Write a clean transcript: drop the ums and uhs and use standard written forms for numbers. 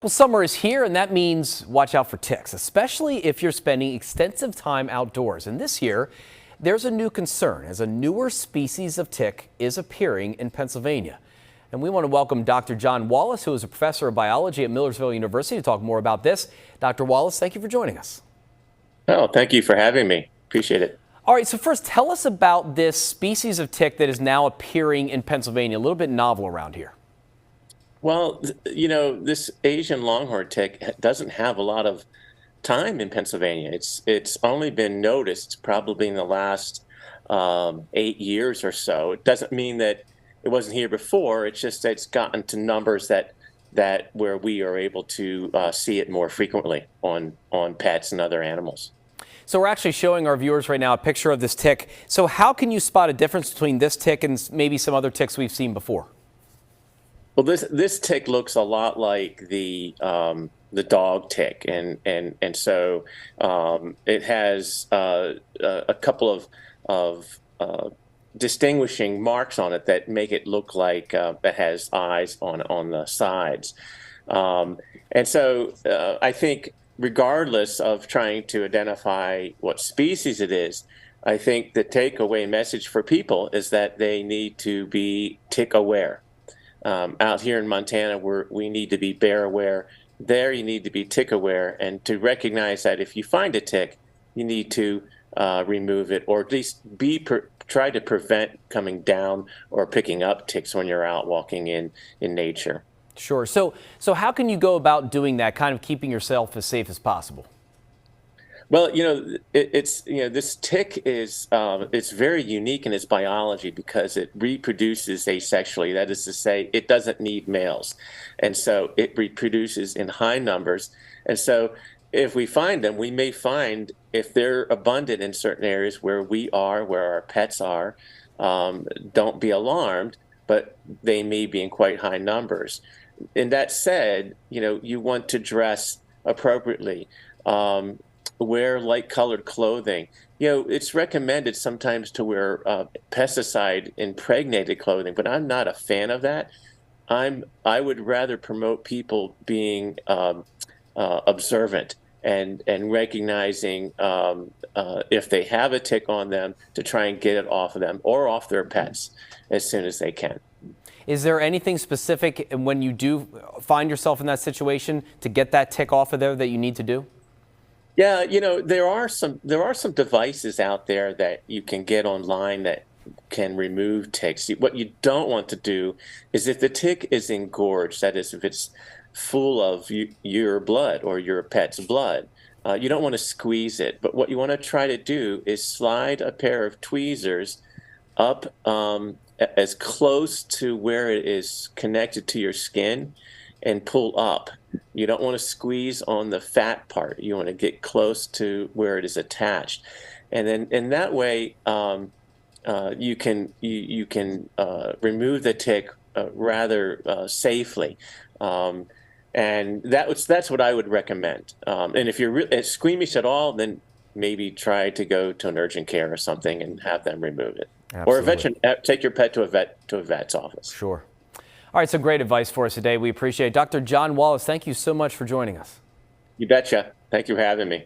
Well, summer is here, and that means watch out for ticks, especially if you're spending extensive time outdoors. And this year, there's a new concern as a newer species of tick is appearing in Pennsylvania. And we want to welcome Dr. John Wallace, who is a professor of biology at Millersville University, to talk more about this. Dr. Wallace, thank you for joining us. Oh, thank you for having me. Appreciate it. All right, so first, tell us about this species of tick that is now appearing in Pennsylvania, a little bit novel around here. Well, this Asian longhorned tick doesn't have a lot of time in Pennsylvania. It's only been noticed probably in the last 8 years or so. It doesn't mean that it wasn't here before. It's just that it's gotten to numbers that where we are able to see it more frequently on pets and other animals. So we're actually showing our viewers right now a picture of this tick. So how can you spot a difference between this tick and maybe some other ticks we've seen before? Well, this tick looks a lot like the dog tick, and so it has a couple of distinguishing marks on it that make it look like it has eyes on the sides, and so I think regardless of trying to identify what species it is, I think the takeaway message for people is that they need to be tick aware. Out here in Montana, we need to be bear aware. There, you need to be tick aware, and to recognize that if you find a tick, you need to remove it, or at least try to prevent coming down or picking up ticks when you're out walking in nature. Sure. So how can you go about doing that, kind of keeping yourself as safe as possible? Well, this tick is it's very unique in its biology because it reproduces asexually. That is to say, it doesn't need males, and so it reproduces in high numbers. And so, if we find them, we may find if they're abundant in certain areas where we are, where our pets are. Don't be alarmed, but they may be in quite high numbers. And that said, you want to dress appropriately. Wear light-colored clothing. It's recommended sometimes to wear pesticide-impregnated clothing, but I'm not a fan of that. I would rather promote people being observant and recognizing if they have a tick on them, to try and get it off of them or off their pets as soon as they can. Is there anything specific when you do find yourself in that situation to get that tick off of there that you need to do? Yeah, there are some devices out there that you can get online that can remove ticks. What you don't want to do is if the tick is engorged, that is, if it's full of your blood or your pet's blood, you don't want to squeeze it. But what you want to try to do is slide a pair of tweezers up as close to where it is connected to your skin and pull up. You don't want to squeeze on the fat part. You want to get close to where it is attached, and then in that way you can remove the tick rather safely, and that's what I would recommend. And if you're squeamish at all, then maybe try to go to an urgent care or something and have them remove it. Absolutely. Or take your pet to a vet's office. Sure. All right, some great advice for us today. We appreciate it. Dr. John Wallace, thank you so much for joining us. You betcha. Thank you for having me.